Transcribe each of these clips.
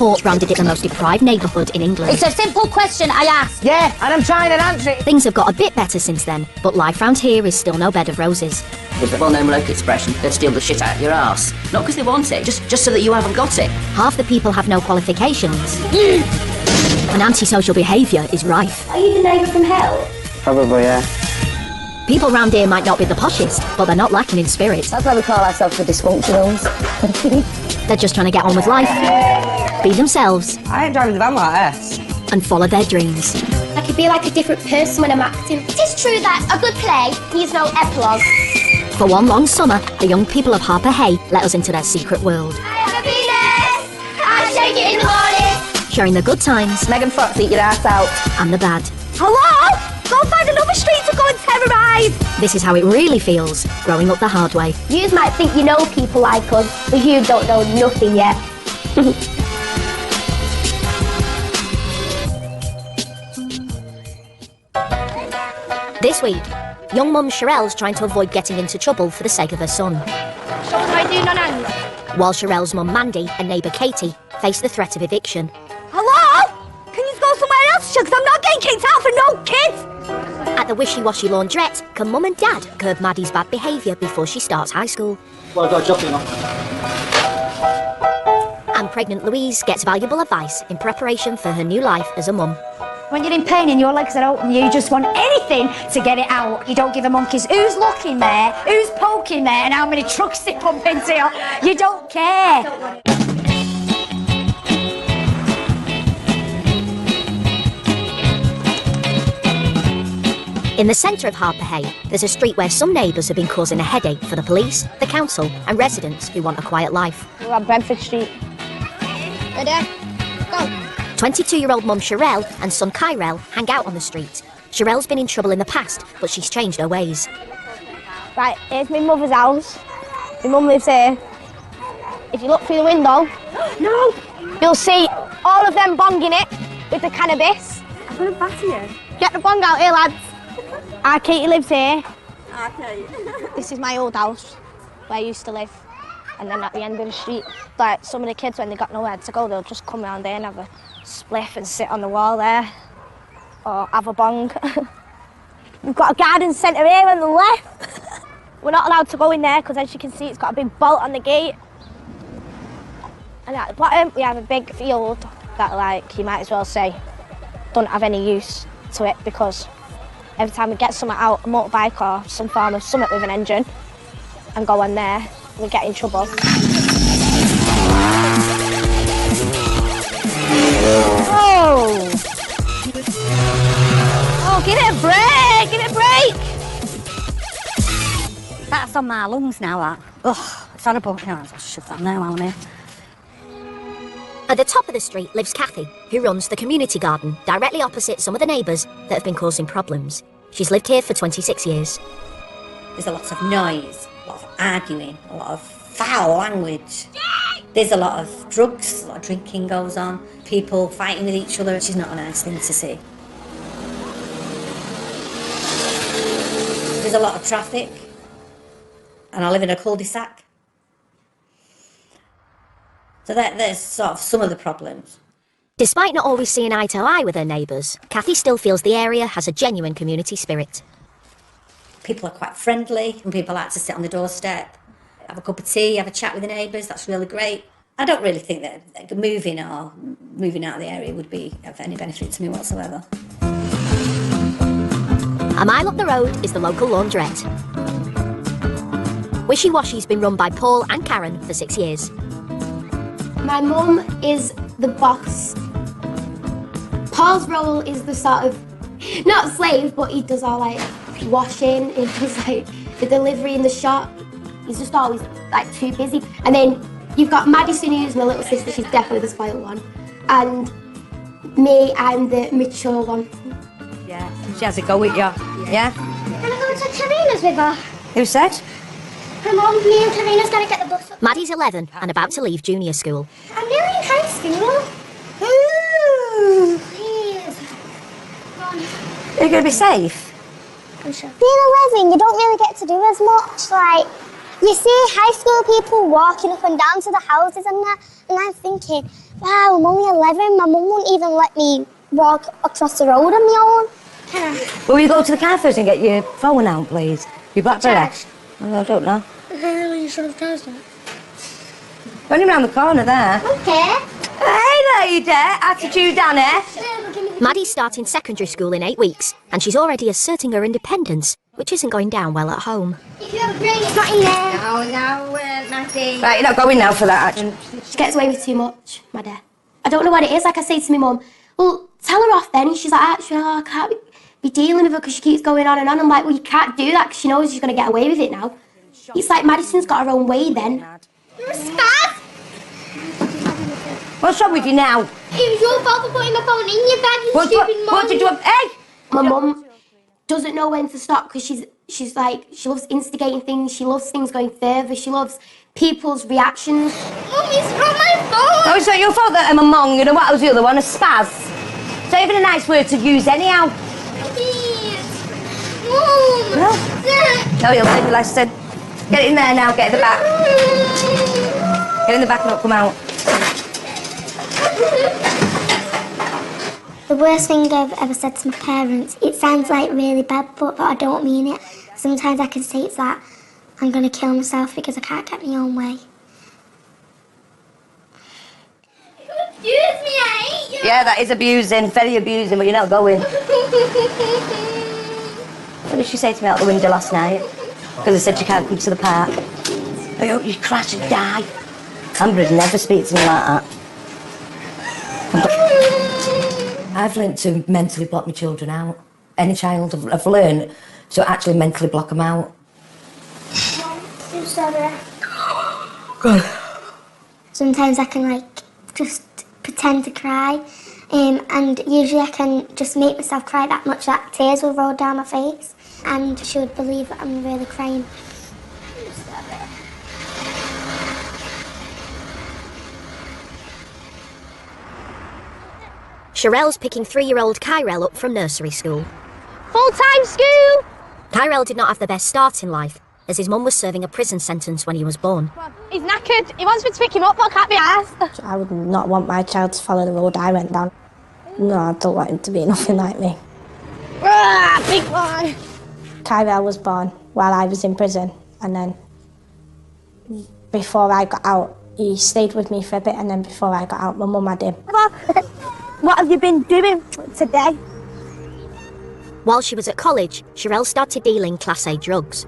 report branded it the most deprived neighbourhood in England. It's a simple question I asked. Yeah, and I'm trying to answer it. Things have got a bit better since then, but life round here is still no bed of roses. There's a well-known local expression, they'd steal the shit out of your arse. Not because they want it, just so that you haven't got it. Half the people have no qualifications. And antisocial behaviour is rife. Are you the neighbour from hell? Probably, yeah. People round here might not be the poshest, but they're not lacking in spirit. That's why we call ourselves the dysfunctionals. They're just trying to get on with life, be themselves, I ain't driving the van like this. and follow their dreams. I could be like a different person when I'm acting. It is true that a good play needs no epilogue. For one long summer, the young people of Harper Hay let us into their secret world, Happiness! I shake it in the morning. sharing the good times Megan Fox, eat your ass out. and the bad. Hello? Go find another street to go and terrorise. This is how it really feels, growing up the hard way. You might think you know people like us, but you don't know nothing yet. This week, young mum Sherelle's trying to avoid getting into trouble for the sake of her son, So what do I do, non-hands? while Sherelle's mum Mandy and neighbour Katie face the threat of eviction. Hello? Can you go somewhere else, because I'm not getting kicked out for no kids. At the wishy-washy laundrette, can mum and dad curb Maddie's bad behaviour before she starts high school? Well, I got a jockey on. And pregnant Louise gets valuable advice in preparation for her new life as a mum. When you're in pain and your legs are open, you just want anything to get it out. You don't give a monkeys who's looking there, who's poking there, and how many trucks they pump into you. You don't care. In the centre of Harper Hay, there's a street where some neighbours have been causing a headache for the police, the council and residents who want a quiet life. We're on Brentford Street. Ready? Go. 22-year-old mum Sherelle and son Kyrell hang out on the street. Sherelle's been in trouble in the past, but she's changed her ways. Right, here's my mother's house. My mum lives here. If you look through the window, no, you'll see all of them bonging it with the cannabis. I'm gonna batter you. Get the bong out here, lads. Our Katie lives here. Okay. This is my old house, where I used to live. And then at the end of the street, like some of the kids, when they got nowhere to go, they'll just come round there and have a spliff and sit on the wall there, or have a bong. We've got a garden centre here on the left. We're not allowed to go in there because, as you can see, it's got a big bolt on the gate. And at the bottom, we have a big field that, like, you might as well say, don't have any use to it, because every time we get something out, a motorbike or some form of something with an engine, and go on there, we get in trouble. Oh! Oh, give it a break! Give it a break! That's on my lungs now, that. Ugh, it's horrible. No, I'll shove that now, on here. At the top of the street lives Kathy, who runs the community garden directly opposite some of the neighbours that have been causing problems. She's lived here for 26 years. There's a lot of noise, a lot of arguing, a lot of foul language. There's a lot of drugs, a lot of drinking goes on, people fighting with each other, which is not a nice thing to see. There's a lot of traffic, and I live in a cul-de-sac. So there's sort of some of the problems. Despite not always seeing eye to eye with her neighbours, Kathy still feels the area has a genuine community spirit. People are quite friendly, and people like to sit on the doorstep, have a cup of tea, have a chat with the neighbours. That's really great. I don't really think that moving out of the area would be of any benefit to me whatsoever. A mile up the road is the local laundrette. Wishy Washy's been run by Paul and Karen for 6 years. My mum is the boss. Paul's role is the sort of, not slave, but he does all like washing, he does like the delivery in the shop. He's just always like too busy. And then you've got Madison, who's my little sister, she's definitely the spoiled one. And me, I'm the mature one. Yeah, she has a go with you. Yeah? Can I go to Karina's with her? Who said? Her mum, me and Karina's gonna get the bus up. Maddie's 11 and about to leave junior school. I'm nearly in high school. Ooh, please. Come on. Are you going to be safe? I'm sure. Being 11, you don't really get to do as much. Like, you see high school people walking up and down to the houses and that, and I'm thinking, Wow, I'm only 11. My mum won't even let me walk across the road on my own. Will you go to the car first and get your phone out, please? Your BlackBerry? Oh, I don't know. You should have charged it. Running round the corner there. Okay. Hey there, you there. Attitude, Danny. Maddie's starting secondary school in 8 weeks, and she's already asserting her independence, which isn't going down well at home. If you have a brain, it's not in there. No, Maddie. Right, you're not going now for that action. She gets away with too much, my dear. I don't know what it is. Like I say to my mum, well, tell her off then. And she's like, actually, I can't be dealing with her because she keeps going on and on. I'm like, well, you can't do that because she knows she's going to get away with it now. It's like Madison's got her own way then. You're a spaz. What's wrong with you now? It was your fault for putting my phone in your bag, you stupid mum. What did you do? Hey! My mum doesn't know when to stop because she's like, she loves instigating things. She loves things going further. She loves people's reactions. Mum, it's not my fault. Oh, it's not your fault that I'm a mong. You know what was the other one? A spaz. It's not even a nice word to use anyhow. Please. Mum. No, you'll learn your lesson. Get in there now, get in the back. Get in the back and not come out. The worst thing I've ever said to my parents, it sounds like really bad, but I don't mean it. Sometimes I can say it's that I'm going to kill myself because I can't get my own way. Excuse me, I hate you. Yeah, that is abusing, very abusing, but you're not going. What did she say to me out the window last night? Because I said she can't come to the park. I hope you crash and die. Amber would never speak to me like that. I've learnt to mentally block my children out. Any child I've learned to actually mentally block them out. I'm sorry. Good. Sometimes I can just pretend to cry, and usually I can just make myself cry that much that tears will roll down my face, and she would believe that I'm really crying. Sherelle's picking 3-year-old Kyrell up from nursery school. Full-time school! Kyrell did not have the best start in life, as his mum was serving a prison sentence when he was born. He's knackered. He wants me to pick him up, but I can't be asked. I would not want my child to follow the road I went down. No, I don't want him to be nothing like me. Big boy! Kyrell was born while I was in prison, and then before I got out, he stayed with me for a bit, and then before I got out, my mum had him. What have you been doing today? While she was at college, Sherelle started dealing Class A drugs.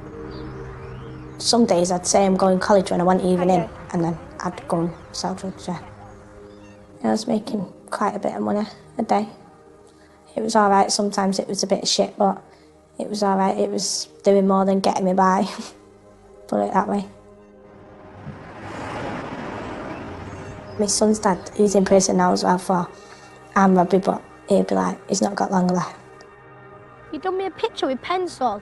Some days I'd say I'm going to college when I wasn't even in, and then I'd go and sell drugs, yeah. I was making quite a bit of money a day. It was all right. Sometimes it was a bit of shit, but it was all right. It was doing more than getting me by, put it that way. My son's dad, he's in prison now as well for armed robbery, but he'd be like, he's not got long left. You done me a picture with pencil.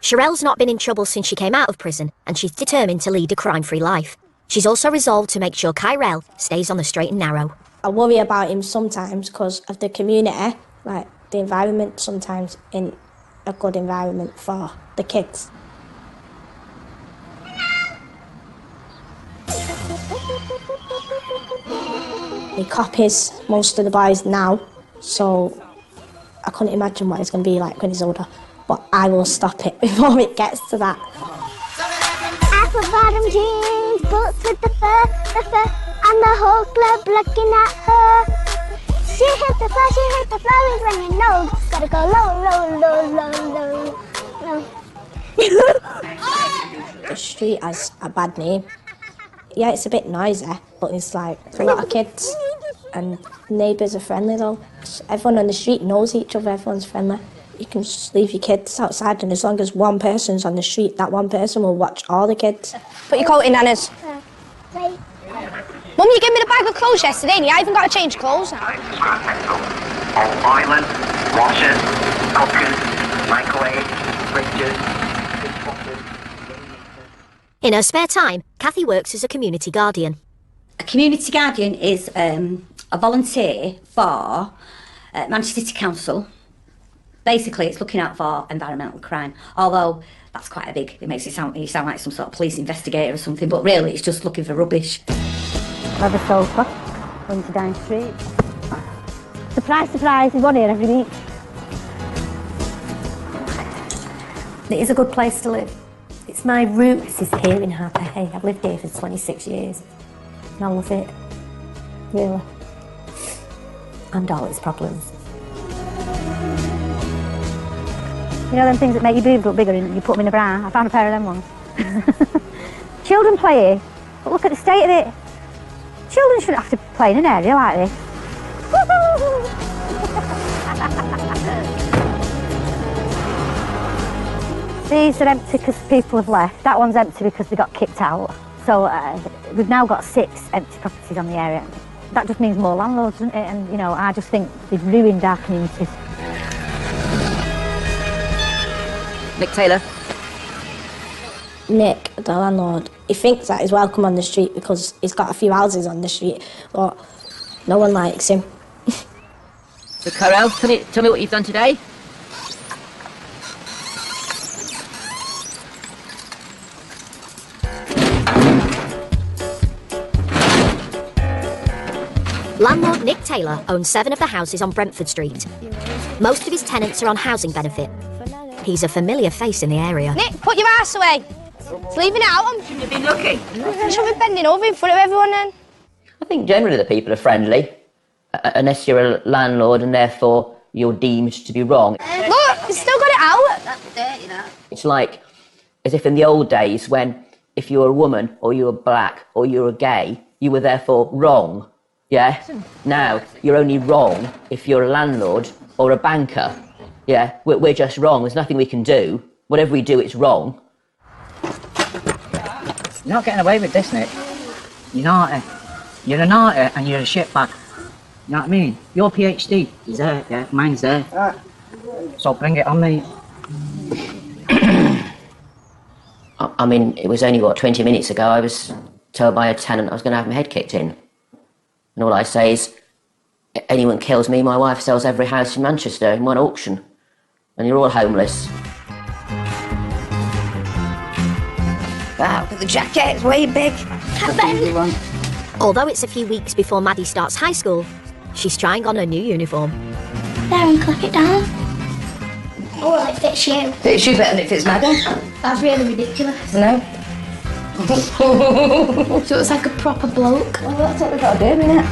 Sherelle's not been in trouble since she came out of prison, and she's determined to lead a crime-free life. She's also resolved to make sure Kyrell stays on the straight and narrow. I worry about him sometimes because of the community, like the environment sometimes in a good environment for the kids. He copies most of the boys now, so I couldn't imagine what he's going to be like when he's older. But I will stop it before it gets to that. Apple bottom jeans, boots with the fur, and the whole club looking at her. She hit the flowers when you know. Gotta go low, low, low, low, low, low. The street has a bad name. Yeah, it's a bit noisy, but it's like a lot of kids, and neighbours are friendly though. Everyone on the street knows each other, everyone's friendly. You can just leave your kids outside, and as long as one person's on the street, that one person will watch all the kids. Put your coat in, Anna's. Right. Mum, you gave me the bag of clothes yesterday, and you haven't got to change clothes now. All island, washers, cookers, microwave, fridges, dishwashers. In her spare time, Kathy works as a community guardian. A community guardian is a volunteer for Manchester City Council. Basically, it's looking out for environmental crime, although that's quite a big, it makes it sound, you sound like some sort of police investigator or something, but really it's just looking for rubbish. I have a sofa, into Dine Street. Surprise, surprise, he's one here every week. It is a good place to live. It's my roots is here in Harper Hay. I've lived here for 26 years. And I love it. Really. And all its problems. You know them things that make your boobs look bigger and you put them in a bra? I found a pair of them once. Children play here, but look at the state of it. Children shouldn't have to play in an area like this. These are empty because people have left. That one's empty because they got kicked out. So we've now got 6 empty properties on the area. That just means more landlords, doesn't it? And, you know, I just think they've ruined our communities. Nick Taylor. Nick, the landlord, he thinks that he's welcome on the street because he's got a few houses on the street, but no one likes him. So, Carol, tell me what you've done today. Landlord Nick Taylor owns 7 of the houses on Brentford Street. Most of his tenants are on housing benefit. He's a familiar face in the area. Nick, put your ass away. It's leaving out. Shouldn't have been looking. You should be bending over in front of everyone then. I think generally the people are friendly, unless you're a landlord and therefore you're deemed to be wrong. Look, he's still got it out. That's dirty, that. It's like as if in the old days when if you were a woman or you were black or you were gay, you were therefore wrong. Yeah? Now, you're only wrong if you're a landlord or a banker. Yeah? We're just wrong. There's nothing we can do. Whatever we do, it's wrong. You're not getting away with this, Nick. You're naughty. You're a naughty and you're a shitbag. You know what I mean? Your PhD is there, yeah? Mine's there. So bring it on, mate. I mean, it was only, 20 minutes ago I was told by a tenant I was going to have my head kicked in. And all I say is, anyone kills me, my wife sells every house in Manchester in one auction. And you're all homeless. Wow, the jacket's way big. Although it's a few weeks before Maddie starts high school, she's trying on her new uniform. There, and clip it down. Oh, well, it fits you. Fits you better than it fits Maddie. That's really ridiculous. No. So it's like a proper bloke. Well, that's what we've got to do, isn't it?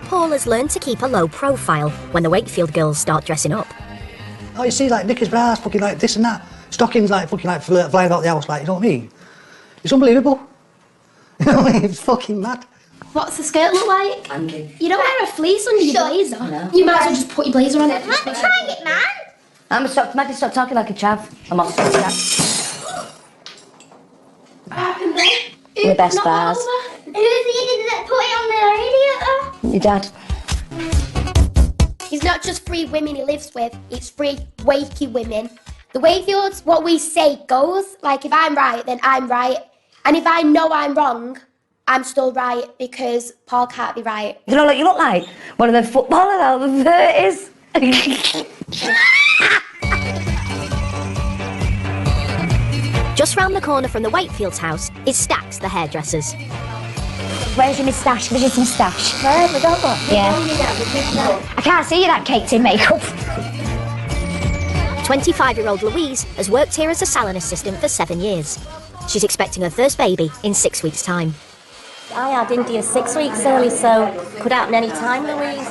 Paul has learned to keep a low profile when the Wakefield girls start dressing up. Oh, you see, like, knickers, bras, fucking like this and that. Stockings, like, fucking like flying about the house, like, you know what I mean? It's unbelievable. You know what I mean? It's fucking mad. What's the skirt look like? Andy. You don't wear a fleece under your blazer. No. You might as well just put your blazer on it. Try it, man. Maddie, stop talking like a chav. I'm off to that. We're best bars. Who's the idiot that put it on the radio? Your dad. He's not just 3 women he lives with, it's 3 wakey women. The Wakefields, what we say goes. Like, if I'm right, then I'm right. And if I know I'm wrong, I'm still right, because Paul can't be right. You know what you look like? One of the footballers out of the 30s. Just round the corner from the Wakefield's house is Stax, the hairdressers. Where's your moustache? Where's your moustache? Where have we got one? Yeah. I can't see you that caked in makeup. 25-year-old Louise has worked here as a salon assistant for 7 years. She's expecting her first baby in 6 weeks' time. I had India 6 weeks early, so could happen any time, Louise.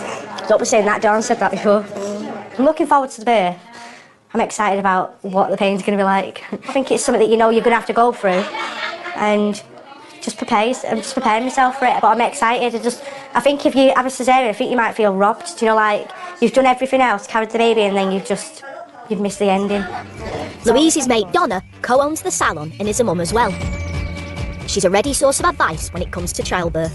Don't be saying that, Dawn said that before. I'm looking forward to the birth. I'm excited about what the pain's going to be like. I think it's something that you know you're going to have to go through, and just prepare. I'm just preparing myself for it. But I'm excited. I think if you have a cesarean, I think you might feel robbed. You know, like you've done everything else, carried the baby, and then you've missed the ending. Louise's mate Donna co-owns the salon and is a mum as well. She's a ready source of advice when it comes to childbirth.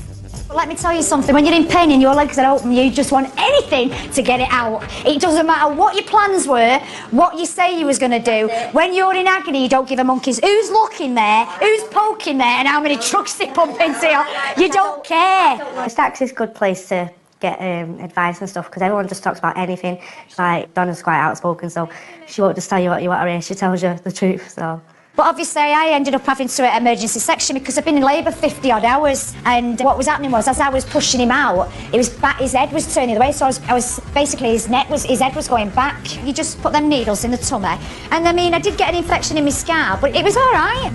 But let me tell you something, when you're in pain and your legs are open, you just want anything to get it out. It doesn't matter what your plans were, what you say you was going to do. When you're in agony, you don't give a monkey's who's looking there, who's poking there, and how many trucks they pump into you. You don't care. Stax is a good place to get advice and stuff, because everyone just talks about anything. Like, Donna's quite outspoken, so she won't just tell you what you want to hear, she tells you the truth, so But obviously I ended up having to emergency section because I've been in labour 50 odd hours, and what was happening was, as I was pushing him out, his head was turning the way, so I was basically, his head was going back. You just put them needles in the tummy, and I mean, I did get an infection in my scalp, but it was all right.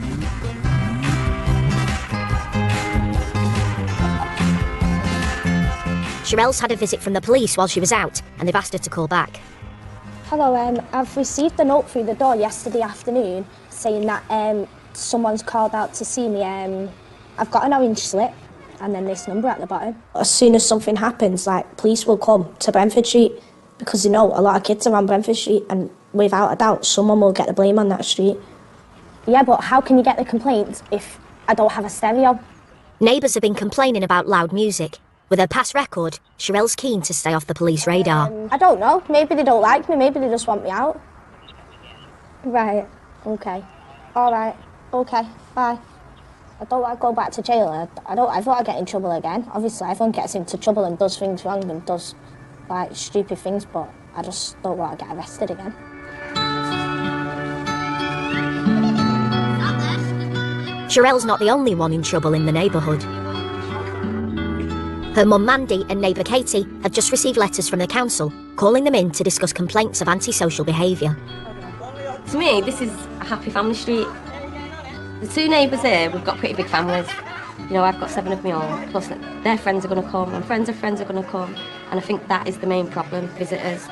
Sherelle's had a visit from the police while she was out, and they've asked her to call back. Hello, I've received a note through the door yesterday afternoon saying that someone's called out to see me. I've got an orange slip and then this number at the bottom. As soon as something happens, like, police will come to Brentford Street because they know a lot of kids are on Brentford Street, and without a doubt, someone will get the blame on that street. Yeah, but how can you get the complaints if I don't have a stereo? Neighbours have been complaining about loud music. With her past record, Sherelle's keen to stay off the police radar. I don't know. Maybe they don't like me. Maybe they just want me out. Right. Okay. All right. Okay. Bye. I don't want to go back to jail. I don't want to get in trouble again. Obviously, everyone gets into trouble and does things wrong and does, like, stupid things, but I just don't want to get arrested again. Sherelle's not the only one in trouble in the neighbourhood. Her mum Mandy and neighbour Katie have just received letters from the council calling them in to discuss complaints of antisocial behaviour. To me, this is a happy family street. The two neighbours here, we've got pretty big families. You know, I've got 7 of my own, plus their friends are going to come, and friends of friends are going to come, and I think that is the main problem, visitors.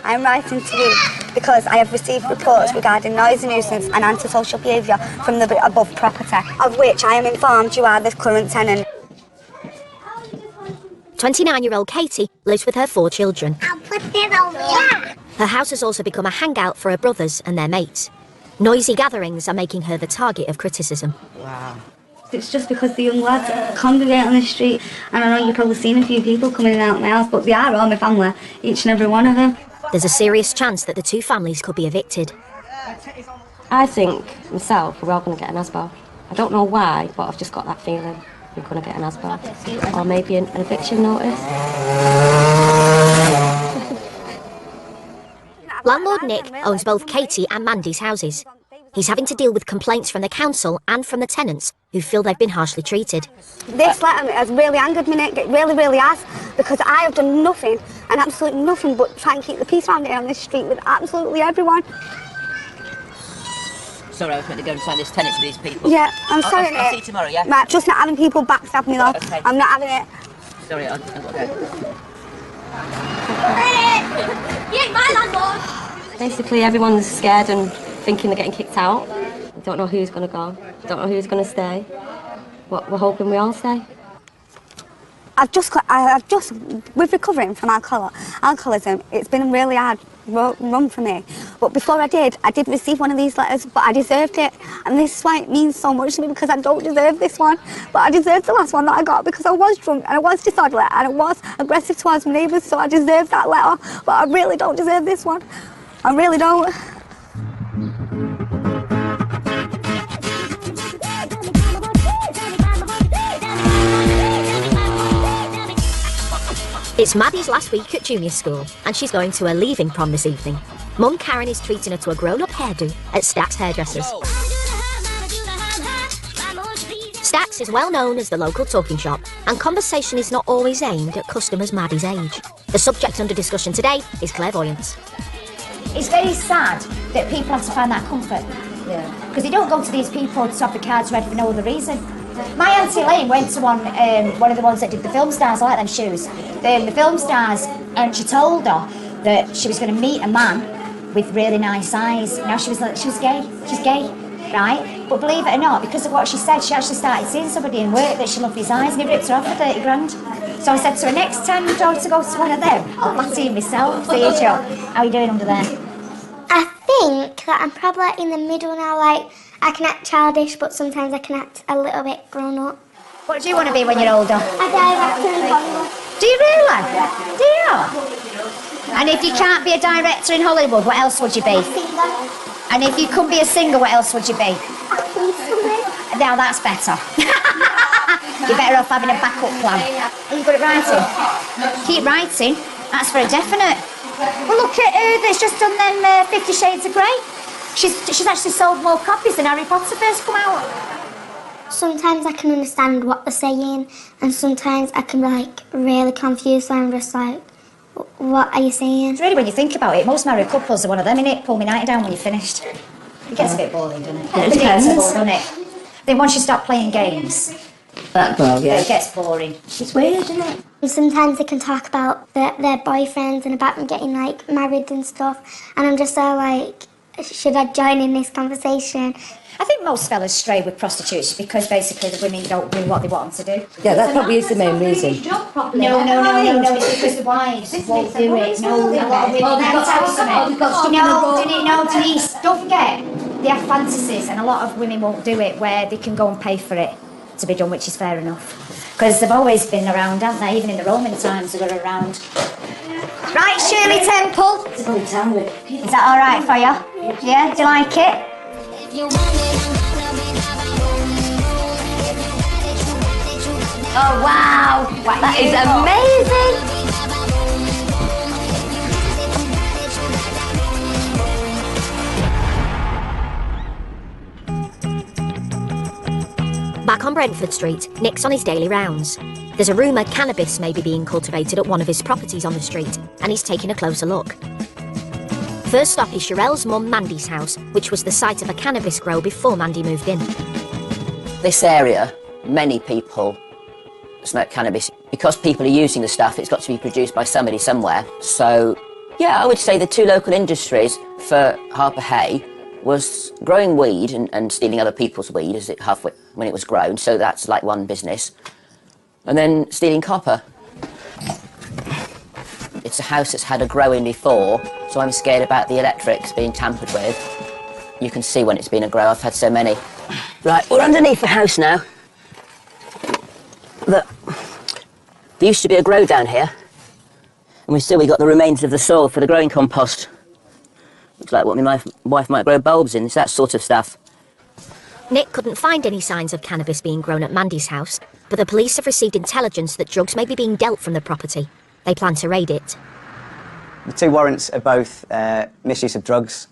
I am writing to you because I have received reports regarding noise and nuisance and antisocial behaviour from the above property, of which I am informed you are the current tenant. 29-year-old Katie lives with her 4 children. I'll put it over here. Her house has also become a hangout for her brothers and their mates. Noisy gatherings are making her the target of criticism. Wow. It's just because the young lads congregate on the street, and I know you've probably seen a few people coming in and out of my house, but they are all my family, each and every one of them. There's a serious chance that the 2 families could be evicted. I think, myself, we're all going to get an ASBO. I don't know why, but I've just got that feeling. We're going to get an ASBO, or maybe an eviction notice. Landlord Nick owns both Katie and Mandy's houses. He's having to deal with complaints from the council and from the tenants who feel they've been harshly treated. This letter has really angered me, Nick. It really, really has, because I have done nothing, and absolutely nothing, but try and keep the peace around here on this street with absolutely everyone. Sorry, I was meant to go and sign this tenant to these people. Yeah, I'm sorry, Nick. I'll see you tomorrow, yeah? Right, just not having people backstab me, though. Okay. I'm not having it. Sorry, I've got to go. You ain't my landlord. Basically, everyone's scared and thinking they're getting kicked out. Don't know who's going to go. Don't know who's going to stay. We're hoping we all stay. I've just, with recovering from alcoholism, it's been a really hard run for me. But before I did receive one of these letters, but I deserved it. And this is why it means so much to me, because I don't deserve this one. But I deserved the last one that I got because I was drunk and I was disorderly and I was aggressive towards my neighbours, so I deserved that letter. But I really don't deserve this one. I really don't. It's Maddie's last week at junior school, and she's going to her leaving prom this evening. Mum Karen is treating her to a grown-up hairdo at Stack's Hairdressers. Stack's is well known as the local talking shop, and conversation is not always aimed at customers Maddie's age. The subject under discussion today is clairvoyance. It's very sad that people have to find that comfort. Yeah. Because they don't go to these people to have the cards ready for no other reason. My Auntie Elaine went to one of the ones that did the film stars. I like them shoes. The film stars, and she told her that she was going to meet a man with really nice eyes. Now she was gay. She's gay, right? But believe it or not, because of what she said, she actually started seeing somebody in work that she loved his eyes, and he ripped her off for 30 grand. So I said to her, next time you go to one of them, I'll flatter you myself. See you, Joe. How are you doing under there? I think that I'm probably in the middle now, like, I can act childish, but sometimes I can act a little bit grown up. What do you want to be when you're older? A director in Hollywood. Do you really? Do you? And if you can't be a director in Hollywood, what else would you be? And if you couldn't be a singer, what else would you be? Now that's better. You're better off having a backup plan. Are you good at writing? Keep writing. That's for a definite. Well, look at her that's just done them 50 Shades of Grey. She's actually sold more copies than Harry Potter first come out. Sometimes I can understand what they're saying, and sometimes I can be like really confused, so I'm just like, what are you saying? It's really, when you think about it, most married couples are one of them, innit? Pull me night down when you're finished. It gets a bit boring, doesn't it? It depends. Doesn't it? Then once you start playing games, it gets boring. It's weird, isn't it? And sometimes they can talk about their boyfriends and about them getting like married and stuff, and I'm just so like, should I join in this conversation? I think most fellas stray with prostitutes because basically the women don't do what they want them to do. Yeah, that probably is the main reason. No, it's because the wives won't do it. No, a lot of women. Denise, don't forget, they have fantasies, and a lot of women won't do it where they can go and pay for it to be done, which is fair enough. Because they've always been around, haven't they? Even in the Roman times, they were around. Right, Shirley Temple. It's a good town. Is that all right for you? Yeah, do you like it? Oh wow! That is amazing! Back on Brentford Street, Nick's on his daily rounds. There's a rumour cannabis may be being cultivated at one of his properties on the street, and he's taking a closer look. First stop is Sherelle's mum Mandy's house, which was the site of a cannabis grow before Mandy moved in. This area, many people smoke cannabis. Because people are using the stuff, it's got to be produced by somebody somewhere. So, yeah, I would say the two local industries for Harper Hay was growing weed and stealing other people's weed as it halfway when it was grown, so that's like one business. And then stealing copper. It's a house that's had a grow in before, so I'm scared about the electrics being tampered with. You can see when it's been a grow, I've had so many. Right, we're underneath the house now. Look, there used to be a grow down here, and we got the remains of the soil for the growing compost. Looks like what my wife might grow bulbs in, it's that sort of stuff. Nick couldn't find any signs of cannabis being grown at Mandy's house, but the police have received intelligence that drugs may be being dealt from the property. They plan to raid it. The two warrants are both misuse of drugs,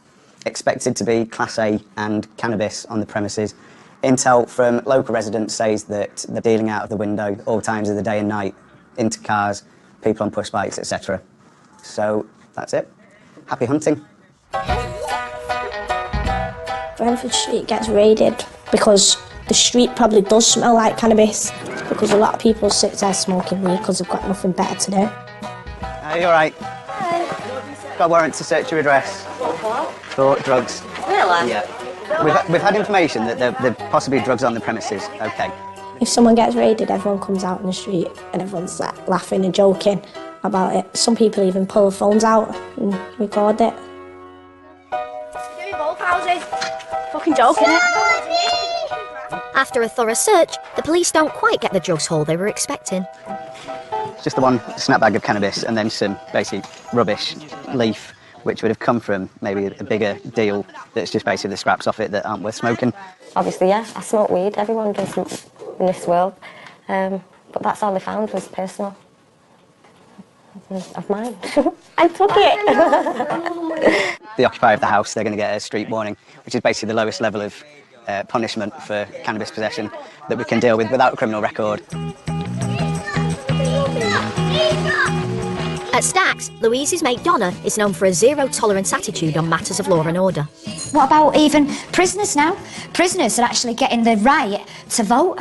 expected to be Class A and cannabis on the premises. Intel from local residents says that they're dealing out of the window all times of the day and night, into cars, people on push bikes, etc. So that's it. Happy hunting. Brentford Street gets raided because the street probably does smell like cannabis, because a lot of people sit there smoking weed because they've got nothing better to do. Are you all right? Got a warrant to search your address. For drugs. Really? Yeah. We've had information that there possibly drugs on the premises. Okay. If someone gets raided, everyone comes out in the street and everyone's like laughing and joking about it. Some people even pull their phones out and record it. Fucking joking. After a thorough search, the police don't quite get the drugs haul they were expecting. It's just the one snap bag of cannabis and then some basic rubbish leaf, which would have come from maybe a bigger deal that's just basically the scraps off it that aren't worth smoking. Obviously, yeah, I smoke weed. Everyone does in this world. But that's all they found was personal. Of mine. I took it. The occupier of the house, they're going to get a street warning, which is basically the lowest level of punishment for cannabis possession that we can deal with without a criminal record. At Stack's, Louise's mate Donna is known for a zero-tolerance attitude on matters of law and order. What about even prisoners now? Prisoners are actually getting the right to vote.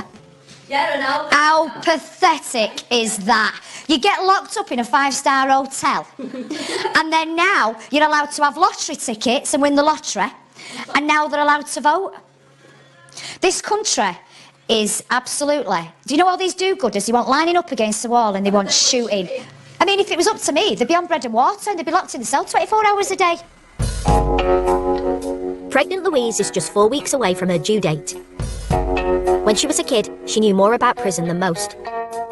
Yeah, I know. How pathetic is that? You get locked up in a five-star hotel, and then now you're allowed to have lottery tickets and win the lottery, and now they're allowed to vote. This country is absolutely... Do you know all these do-gooders? They want lining up against the wall and they want shooting. I mean, if it was up to me, they'd be on bread and water and they'd be locked in the cell 24 hours a day. Pregnant Louise is just 4 weeks away from her due date. When she was a kid, she knew more about prison than most.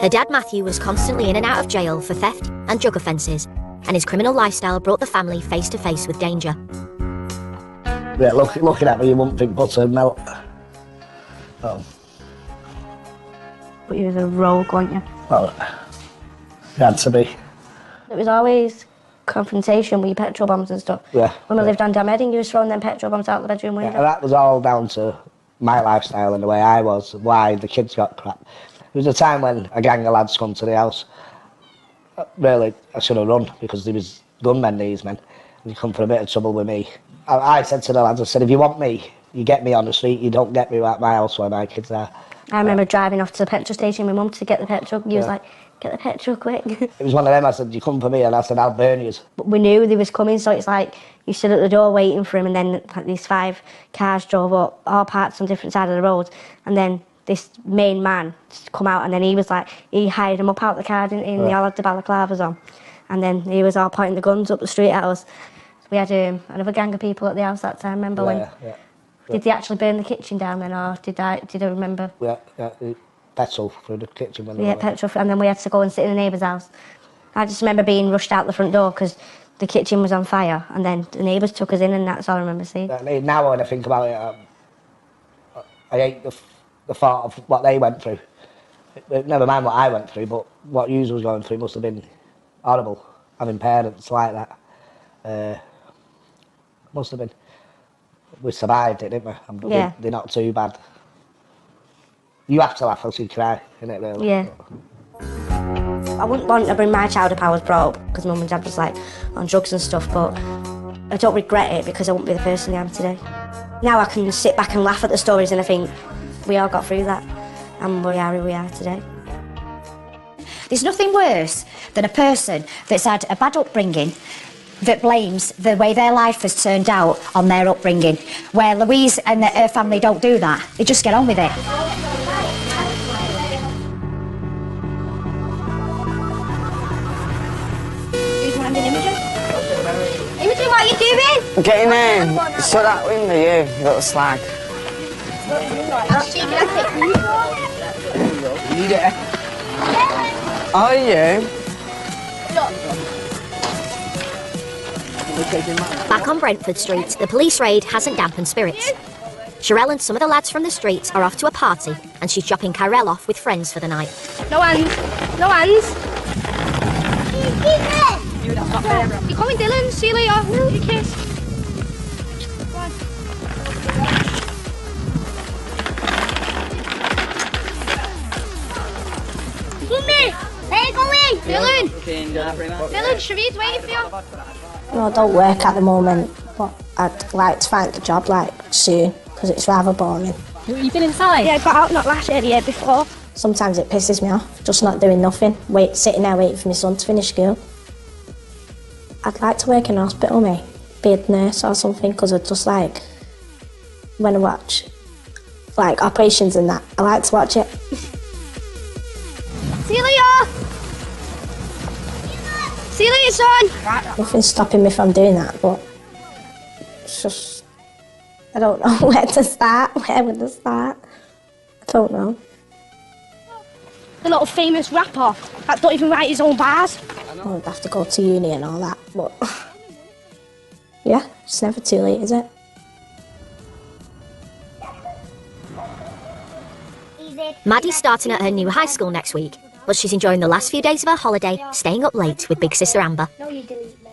Her dad Matthew was constantly in and out of jail for theft and drug offences, and his criminal lifestyle brought the family face to face with danger. Yeah, looking at me, you wouldn't think butter melt. Oh. But you was a rogue, weren't you? Well, it had to be. It was always confrontation with your petrol bombs and stuff. Yeah. When we lived on Damheading, you was throwing them petrol bombs out the bedroom window. Yeah, that was all down to my lifestyle and the way I was, why the kids got crap. There was a time when a gang of lads come to the house. Really, I should have run because there was gunmen, these men. And they come for a bit of trouble with me. I said to the lads, I said, if you want me, you get me on the street, you don't get me at my house where my kids are. I remember driving off to the petrol station with Mum to get the petrol. He was like, get the petrol quick. It was one of them, I said, you come for me, and I said, I'll burn you. But we knew they was coming, so it's like, you stood at the door waiting for him, and then like, these 5 cars drove up, all parked on different sides of the road, and then this main man come out, and then he was like, he hired them up out the car, didn't he? And they all had the balaclavas on. And then he was all pointing the guns up the street at us. We had another gang of people at the house that time, remember when? Yeah. Did they actually burn the kitchen down then, or did I remember? Yeah, petrol through the kitchen window. Yeah, petrol, and then we had to go and sit in the neighbour's house. I just remember being rushed out the front door because the kitchen was on fire, and then the neighbours took us in, and that's all I remember seeing. Now when I think about it, I hate the thought of what they went through. Never mind what I went through, but what you was going through must have been horrible, having parents like that. Must have been. We survived it, didn't we? Yeah. They're not too bad. You have to laugh else you cry, innit, really? Yeah. I wouldn't want to bring my child up I was brought up because Mum and Dad was like on drugs and stuff, but I don't regret it because I wouldn't be the person I am today. Now I can sit back and laugh at the stories and I think we all got through that and we are who we are today. There's nothing worse than a person that's had a bad upbringing that blames the way their life has turned out on their upbringing, where Louise and her family don't do that. They just get on with it. Who's wanting Imogen? Imogen, what are you doing? Get in there. Shut that window, you little slag. Are you? Back on Brentford Street, the police raid hasn't dampened spirits. Sherelle and some of the lads from the street are off to a party, and she's dropping Kyrell off with friends for the night. No hands. No hands. You're coming, Dylan. See you later. You kiss. Mummy, where are you going? Dylan. Dylan, Shareed's waiting for you. No, I don't work at the moment, but I'd like to find a job like soon because it's rather boring. You've been inside? Yeah, I got out not last year, the year before. Sometimes it pisses me off, just not doing nothing, sitting there waiting for my son to finish school. I'd like to work in a hospital, be a nurse or something, because I just like, when I watch like operations and that, I like to watch it. See you later. See you later, son. Nothing's stopping me from doing that, but it's just, I don't know where to start, where would I start? I don't know. The little famous rapper that don't even write his own bars. I would have to go to uni and all that, but yeah, it's never too late, is it? Maddie's starting at her new high school next week, but she's enjoying the last few days of her holiday, staying up late with big sister Amber. No, you delete me.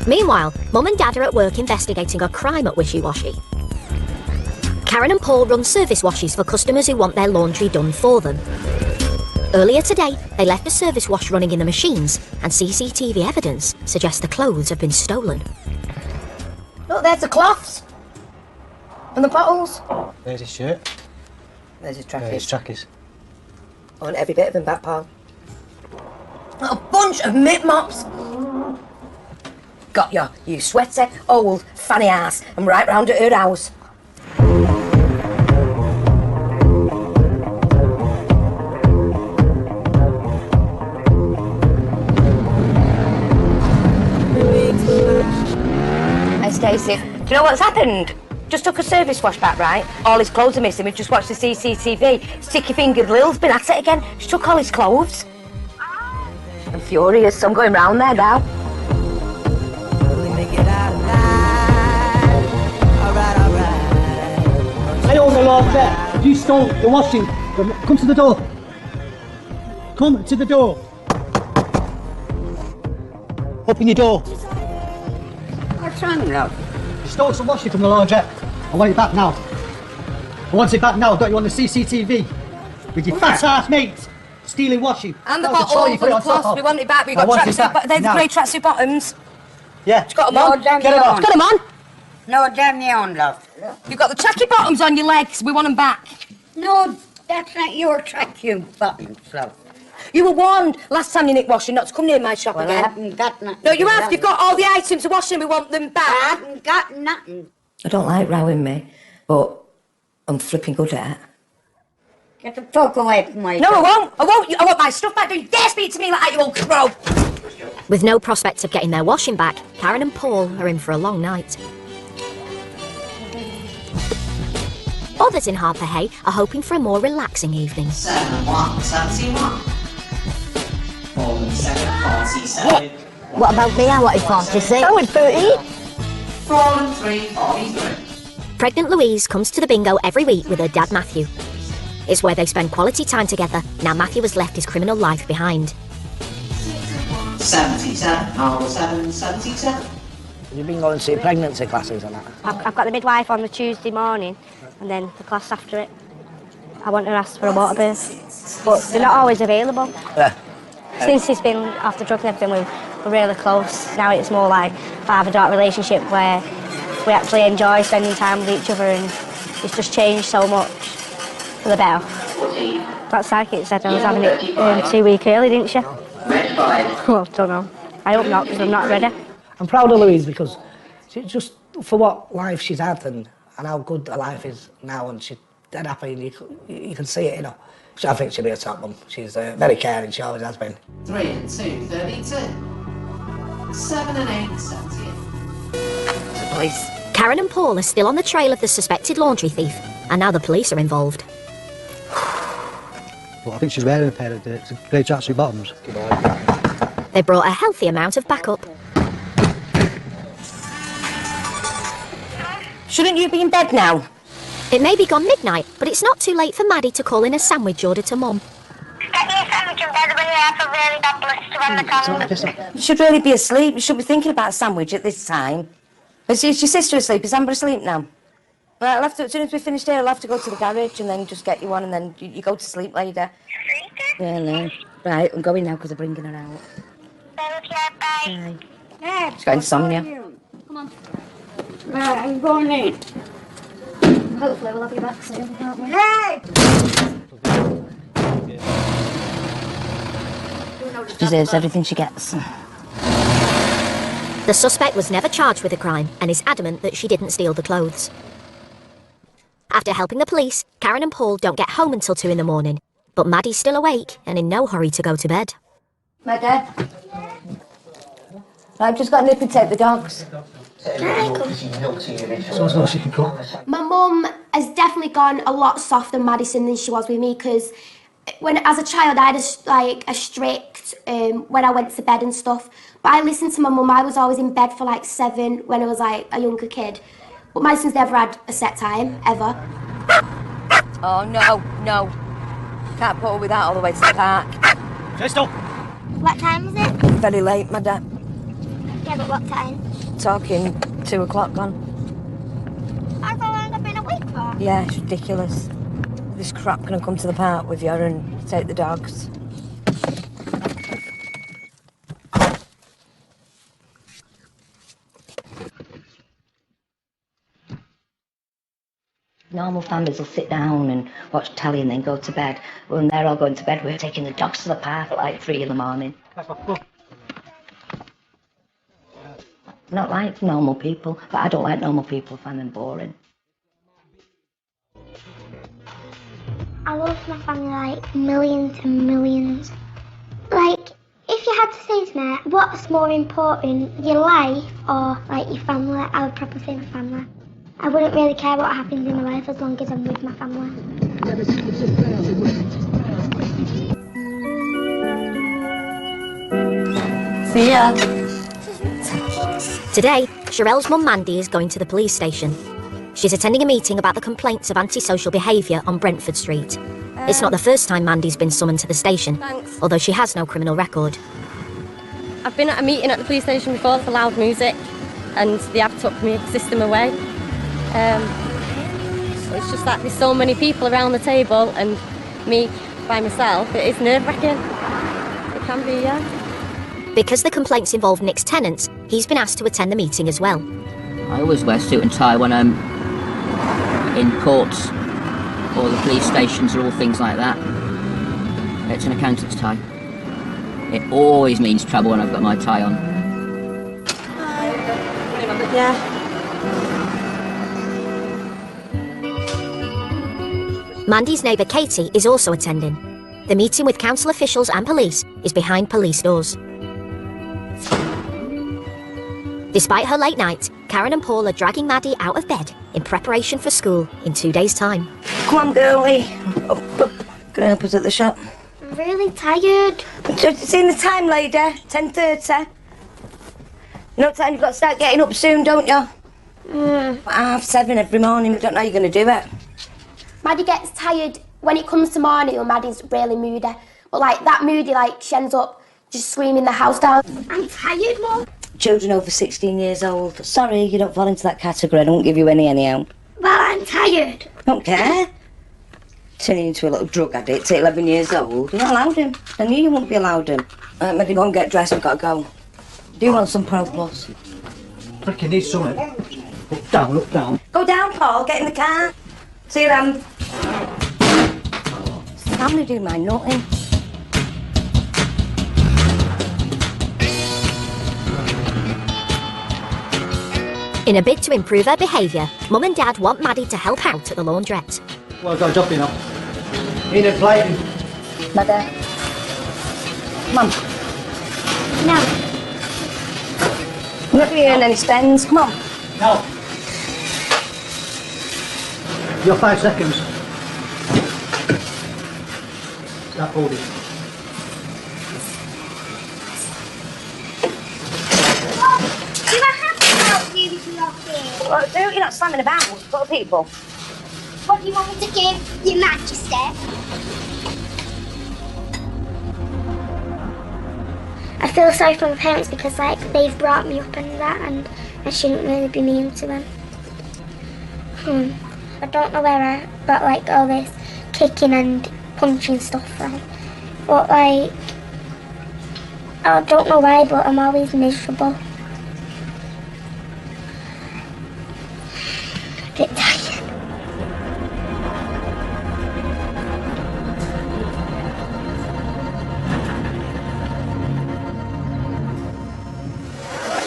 Meanwhile, Mum and Dad are at work investigating a crime at Wishy Washy. Karen and Paul run service washes for customers who want their laundry done for them. Earlier today, they left a service wash running in the machines, and CCTV evidence suggests the clothes have been stolen. Look, there's the cloths. And the bottles. There's his shirt. There's his trackies. His trackies. I want every bit of him back, pal. A bunch of mitt mops. Got you sweaty, old, fanny ass, and right round at her house. Hey, Stacey, do you know what's happened? Just took a service wash back, right? All his clothes are missing. We've just watched the CCTV. Sticky-fingered Lil's been at it again. She took all his clothes. I'm furious, so I'm going round there now. Hey, old Lord, you stole the washing. Come to the door. Come to the door. Open your door. What's wrong, love? You stole some washing from the laundrette. I want it back now. I want it back now. I've got you on the CCTV. With your fat ass mates stealing washing. And the That was bottles trolley you and put it the on top cloths. of. We want it back. We've I got want it tracksuit. back They're the now. grey tracksuit bottoms. Yeah. You've got them No, on. damn Get it you off. on. Got them on. No, damn you on, love. You've got the tracky bottoms on your legs. We want them back. No, that's not your tracksuit buttons, love. You were warned last time you nicked washing not to come near my shop Well, I again. haven't got nothing. No, you to have. love. You've got all the items of washing. We want them back. I haven't got nothing. I don't like rowing me, but I'm flipping good at it. Get the fuck away from my No, I won't. I won't. I want my stuff back. Don't you dare speak to me like that, you old crow. With no prospect of getting their washing back, Karen and Paul are in for a long night. Others in Harper Hay are hoping for a more relaxing evening. 71. 47. What about me? I wanted 46. I went 30. 43. Pregnant Louise comes to the bingo every week with her dad Matthew. It's where they spend quality time together, now Matthew has left his criminal life behind. 77. Oh, 77. Have you been going to pregnancy classes and that? I've got the midwife on the Tuesday morning and then the class after it. I want to ask for a water birth, but they're not always available. Yeah. Since he's been off the drugs and everything, we're really close. Now it's more like father-daughter relationship where we actually enjoy spending time with each other, and it's just changed so much for the better. That psychic said I was having it 2 weeks early, didn't she? Well, don't know. I hope not, because I'm not ready. I'm proud of Louise because she just, for what life she's had and how good her life is now, and she's dead happy, and you can see it, you know. I think she'll be a top mum. She's very caring, she always has been. 3 and 2, 32. 7 and 8, 78. The police. Karen and Paul are still on the trail of the suspected laundry thief, and now the police are involved. Well, I think she's wearing a pair of grey tracksuit bottoms. They brought a healthy amount of backup. Shouldn't you be in bed now? It may be gone midnight, but it's not too late for Maddie to call in a sandwich order to Mum. You should really be asleep. You shouldn't be thinking about a sandwich at this time. Is your sister asleep? Is Amber asleep now? Well, I'll have to, as soon as we finish here, I'll have to go to the garage and then just get you one, and then you go to sleep later. Yeah, no. Right, I'm going now because I'm bringing her out. Bye. She's got insomnia. Come on. Right, I'm going in. Hopefully we'll have you back soon, can't we? Hey! She deserves everything she gets. The suspect was never charged with a crime and is adamant that she didn't steal the clothes. After helping the police, Karen and Paul don't get home until 2 in the morning, but Maddie's still awake and in no hurry to go to bed. My dad. I've just got to nip and take the dogs. So she can cook. My mum has definitely gone a lot softer Madison than she was with me, because when as a child I had a strict when I went to bed and stuff. But I listened to my mum. I was always in bed for like 7 when I was like a younger kid. But Madison's never had a set time ever. Oh no, no. Can't put her with that all the way to the park. Crystal! What time is it? Very late, my dad. Yeah, but what time? Talking 2 o'clock gone. How long have I been awake for? Yeah, it's ridiculous. This crap gonna come to the park with you and take the dogs. Normal families will sit down and watch telly and then go to bed. When they're all going to bed, we're taking the dogs to the park at like 3 in the morning. Not like normal people, but I don't like normal people. I find them boring. I love my family like millions and millions. Like, if you had to say to me, what's more important, your life or like your family, I would probably say my family. I wouldn't really care what happens in my life as long as I'm with my family. See ya. Today, Sherelle's mum Mandy is going to the police station. She's attending a meeting about the complaints of antisocial behaviour on Brentford Street. It's not the first time Mandy's been summoned to the station, Thanks. although she has no criminal record. I've been at a meeting at the police station before for loud music, and they have took my system away. It's just that there's so many people around the table, and me by myself, it is nerve-wracking. It can be, yeah. Because the complaints involve Nick's tenants, he's been asked to attend the meeting as well. I always wear suit and tie when I'm in courts or the police stations or all things like that. It's an accountant's tie. It always means trouble when I've got my tie on. Yeah. Mandy's neighbour Katie is also attending. The meeting with council officials and police is behind police doors. Despite her late night, Karen and Paul are dragging Maddie out of bed in preparation for school in 2 days' time. Come on, girlie. Can I help us at the shop? I'm really tired. Seen the time, lady? 10:30. You know what time you've got to start getting up soon, don't you? 7:30 every morning. We don't know how you're going to do it. Maddie gets tired when it comes to morning when Maddie's really moody. But like that moody, like she ends up just screaming the house down. I'm tired, Mum. Children over 16 years old. Sorry, you don't fall into that category. I don't give you any anyhow. Well, I'm tired. Don't care. Turning into a little drug addict at 11 years old. You're not allowed him. I knew you wouldn't be allowed him. Right, Maddie, go and get dressed. We've got to go. Do you want some Pro Plus? Look, you need something. Look down, look down. Go down, Paul. Get in the car. See you then. I'm going to do my nutting. In a bid to improve her behaviour, Mum and Dad want Maddie to help out at the laundrette. Well, I've got a job, you know. Need a plating. Mother. Mum. No. I'm not giving you any spends. Come on. No. You're 5 seconds. Start holding. Do I have to help you with your thing? Well, you're not slamming about. What people? What do you want me to give Your Majesty? I feel sorry for my parents because like they've brought me up and that, and I shouldn't really be mean to them. I don't know where I got like all this kicking and punching stuff from, but like I don't know why, but I'm always miserable. A bit tired.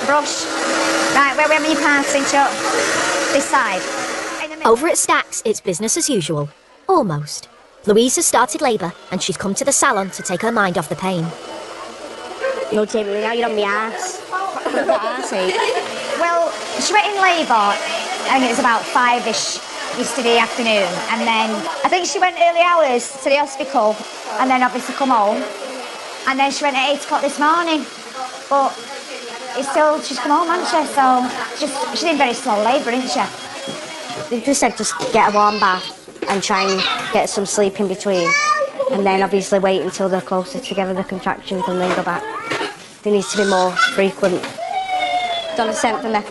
Brush. Right, where are you passing, Chuck? This side. Over at Stack's, it's business as usual. Almost. Louise has started labour and she's come to the salon to take her mind off the pain. No, Jamie, now you're on my arse. Well, she went in labour and it was about 5ish yesterday afternoon, and then I think she went early hours to the hospital and then obviously come home, and then she went at 8 o'clock this morning, but it's still, she's come home, hasn't she? So she's in very slow labour, isn't she? They just said just get a warm bath and try and get some sleep in between, and then obviously wait until they're closer together, the contractions, and then go back. They need to be more frequent. Don't send for me.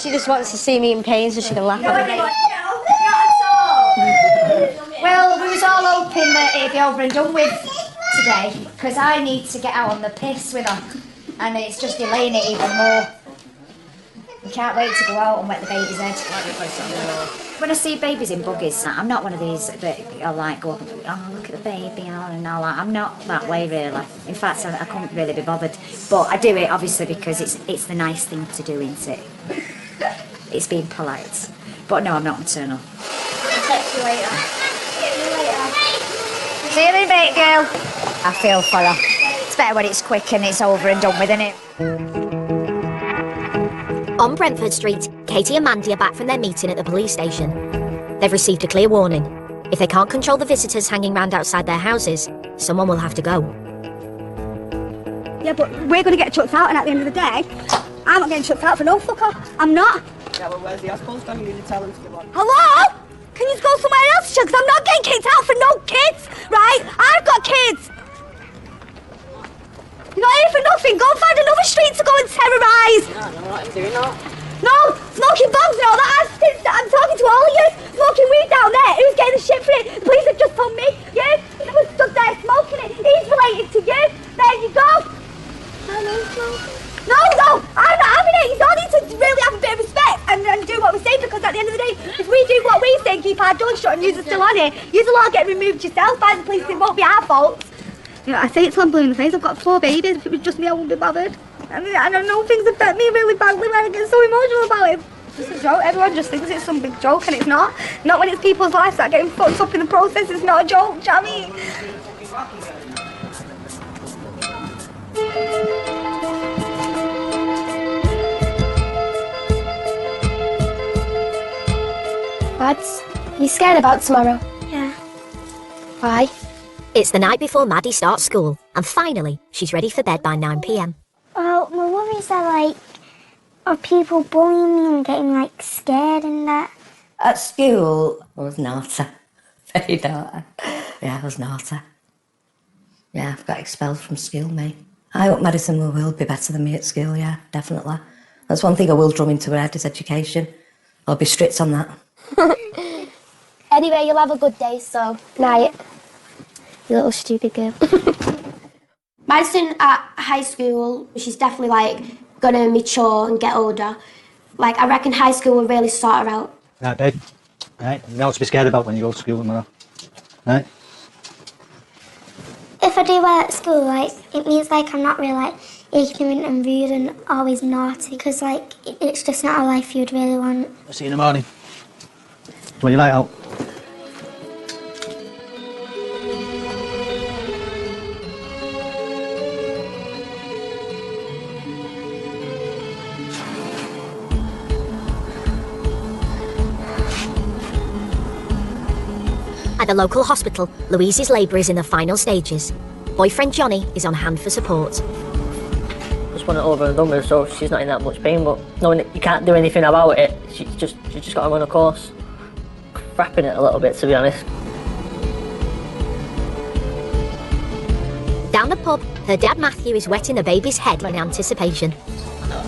She just wants to see me in pain so she can laugh at me. Well, we was all hoping that it'd be over and done with today, because I need to get out on the piss with her, and it's just delaying it even more. I can't wait to go out and wet the baby's head. When I see babies in buggies, I'm not one of these that I'll like go up and oh look at the baby and all that. I'm not that way really. In fact, I couldn't really be bothered. But I do it obviously because it's the nice thing to do, isn't it? It's being polite. But no, I'm not maternal. I'll text you later. See you in a bit, girl. I feel for her. It's better when it's quick and it's over and done with, isn't it? On Brentford Street, Katie and Mandy are back from their meeting at the police station. They've received a clear warning. If they can't control the visitors hanging round outside their houses, someone will have to go. Yeah, but we're going to get chucked out, and at the end of the day, I'm not getting chucked out for no fucker. I'm not. Yeah, well, where's the asphalt stand? You need to tell them to come on. Hello? Can you go somewhere else, because I'm not getting kicked out for no kids, right? I've got kids. You're not here for nothing. Go and find another street to go and terrorise. No, I'm not doing that. No, smoking bombs and all that. I'm talking to all of you. Smoking weed down there. Who's getting the shit for it? The police have just told me. You was stood there smoking it. He's related to you. There you go. No, I'm not having it. You don't need to really have a bit of respect and do what we say, because at the end of the day, if we do what we say and keep our doors shut and you're still on here, you'll all get removed yourself by the police. It won't be our fault. You know, I say it till I'm blue in the face. I've got 4 babies. If it was just me, I wouldn't be bothered. I know things affect me really badly when I get so emotional about it. It's a joke. Everyone just thinks it's some big joke, and it's not. Not when it's people's lives that are getting fucked up in the process. It's not a joke, do you know what I mean? Lads, you scared about tomorrow? Yeah. Why? It's the night before Maddie starts school, and finally, she's ready for bed by 9 p.m. Well, my worries are are people bullying me and getting scared and that? At school, I was naughty. Very naughty. Yeah, I was naughty. Yeah, I've got expelled from school, me. I hope Madison will be better than me at school, yeah, definitely. That's one thing I will drum into her head is education. I'll be strict on that. Anyway, you'll have a good day, so night. You little stupid girl. Madison at high school, she's definitely gonna mature and get older. I reckon high school will really sort her out. Right, babe. Right, you know what to be scared about when you go to school tomorrow. Right? If I do well at school, it means I'm not really ignorant and rude and always naughty, because it's just not a life you'd really want. I'll see you in the morning. When you light out. At the local hospital, Louise's labour is in the final stages. Boyfriend Johnny is on hand for support. Just want it over and done with, so she's not in that much pain, but knowing that you can't do anything about it, she's just got to run a course. Wrapping it a little bit, to be honest. Down the pub, her dad Matthew is wetting the baby's head in anticipation.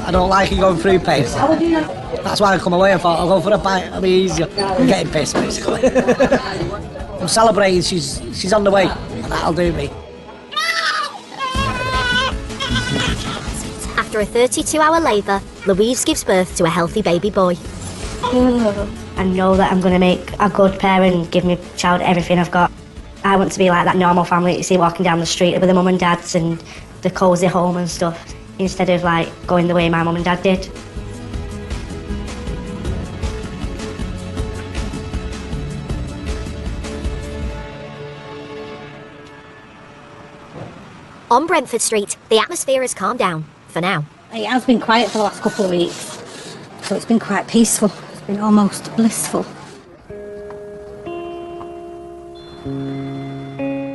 I don't like it going through pain. That's why I come away and thought I'll go for a bite, it'll be easier. I'm getting pissed, basically. I'm celebrating, she's on the way. That'll do me. After a 32-hour labour, Louise gives birth to a healthy baby boy. I know that I'm going to make a good parent and give my child everything I've got. I want to be like that normal family that you see walking down the street with the mum and dads and the cosy home and stuff, instead of going the way my mum and dad did. On Brentford Street, the atmosphere has calmed down, for now. It has been quiet for the last couple of weeks, so it's been quite peaceful. It's been almost blissful.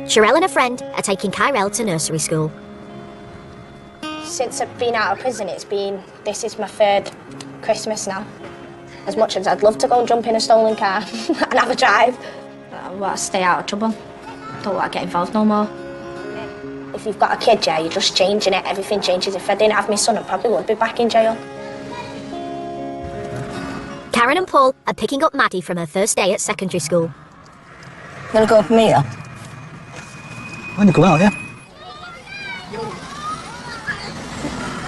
Sherelle and a friend are taking Kyrell to nursery school. Since I've been out of prison, this is my 3rd Christmas now. As much as I'd love to go and jump in a stolen car and have a drive, I want to stay out of trouble. I don't want to get involved no more. If you've got a kid, you're just changing it. Everything changes. If I didn't have my son, I probably would be back in jail. Karen and Paul are picking up Maddie from her first day at secondary school. Gonna go for me, though? When you come out, yeah?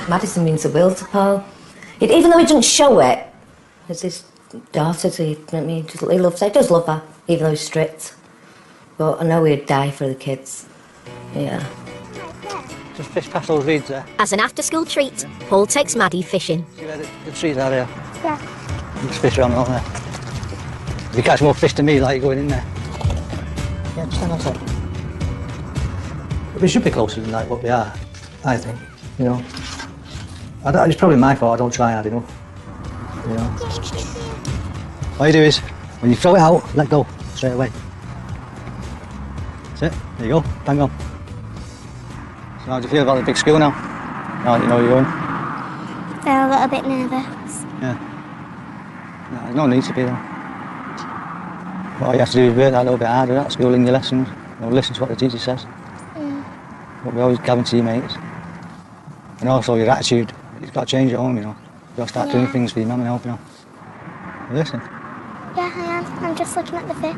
Madison means the world to Paul. Even though he doesn't show it, there's his daughter, he does love her, even though he's strict. But I know he'd die for the kids. Yeah. Just fish past those reeds there. As an after-school treat, Paul takes Maddie fishing. See where the trees are there? Yeah. Just fish around there. If you catch more fish than me, you're going in there. Yeah, just stand outside. We should be closer than what we are, I think, you know. It's probably my fault I don't try hard enough, you know. All you do is, when you throw it out, let go, straight away. That's it, there you go, bang on. So how do you feel about the big school now? Now that you know where you're going? I'm a little bit nervous. Yeah. No, there's no need to be though. All you have to do is work that a little bit harder at school in your lessons. You know, listen to what the teacher says. But we always guarantee mates. And also your attitude, it's got to change at home, you know. You've got to start doing things for your mum and helping her. Listen. Yeah, I am. I'm just looking at the fit.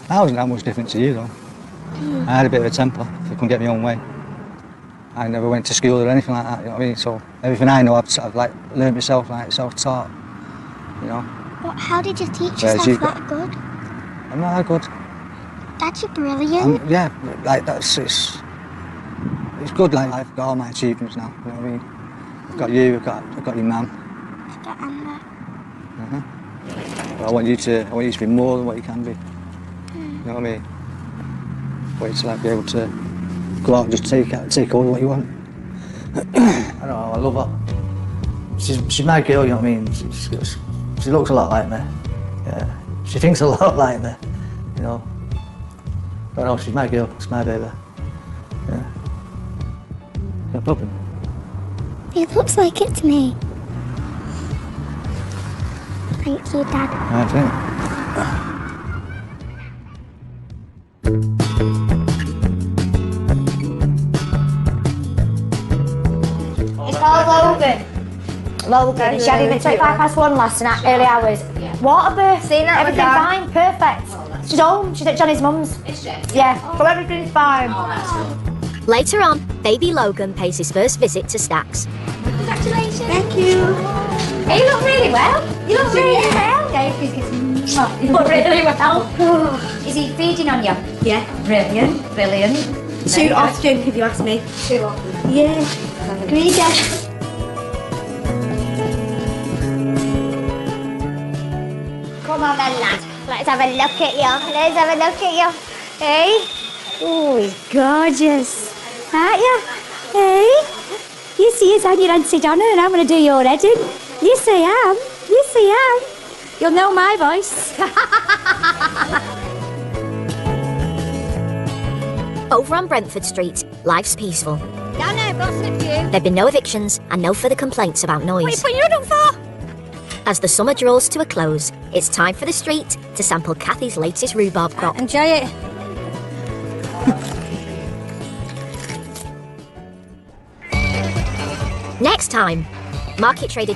I wasn't that much different to you, though. I had a bit of a temper, if I couldn't get my own way. I never went to school or anything like that, you know what I mean? So everything I know, I've sort of like learned myself, like self-taught, you know. But how did you teach Whereas yourself that good? I'm not that good. Dad, you're brilliant. Yeah, like it's good. Like I've got all my achievements now. You know what I mean? I've got you. I've got your mum. I've got Amber. But I want you to be more than what you can be. You know what I mean? I want you to like be able to go out and just take all what you want. I don't know. I love her. She's my girl. You know what I mean? She looks a lot like me. Yeah. She thinks a lot like me. You know. But no, she's my girl. It's my baby. Yeah. No problem. It looks like it to me. Thank you, Dad. I think. It's called Logan. Logan. She had him at 1:25 last night, early hours. What a birthday, everything fine, perfect. She's home, she's at Johnny's mum's. Yeah, so everything's fine. Later on, baby Logan pays his first visit to Stax. Congratulations. Thank you. Hey, you look really well. You look really well. Yeah, you look really well. Is he feeding on you? Yeah. Brilliant, brilliant. Too often, if you ask me. Too often. Yeah. Greedy. Come on then, lad. Let's have a look at you. Let's have a look at you. Hey? Oh, he's gorgeous. Aren't you? Hey? Yes, he is. I'm your Auntie Donna and I'm going to do your wedding. Yes, I am. Yes, I am. You'll know my voice. Over on Brentford Street, life's peaceful. Donna, I've got some for you. There've been no evictions and no further complaints about noise. What are you putting your hood on for? As the summer draws to a close, it's time for the street to sample Kathy's latest rhubarb crop. Enjoy it. Next time, market trader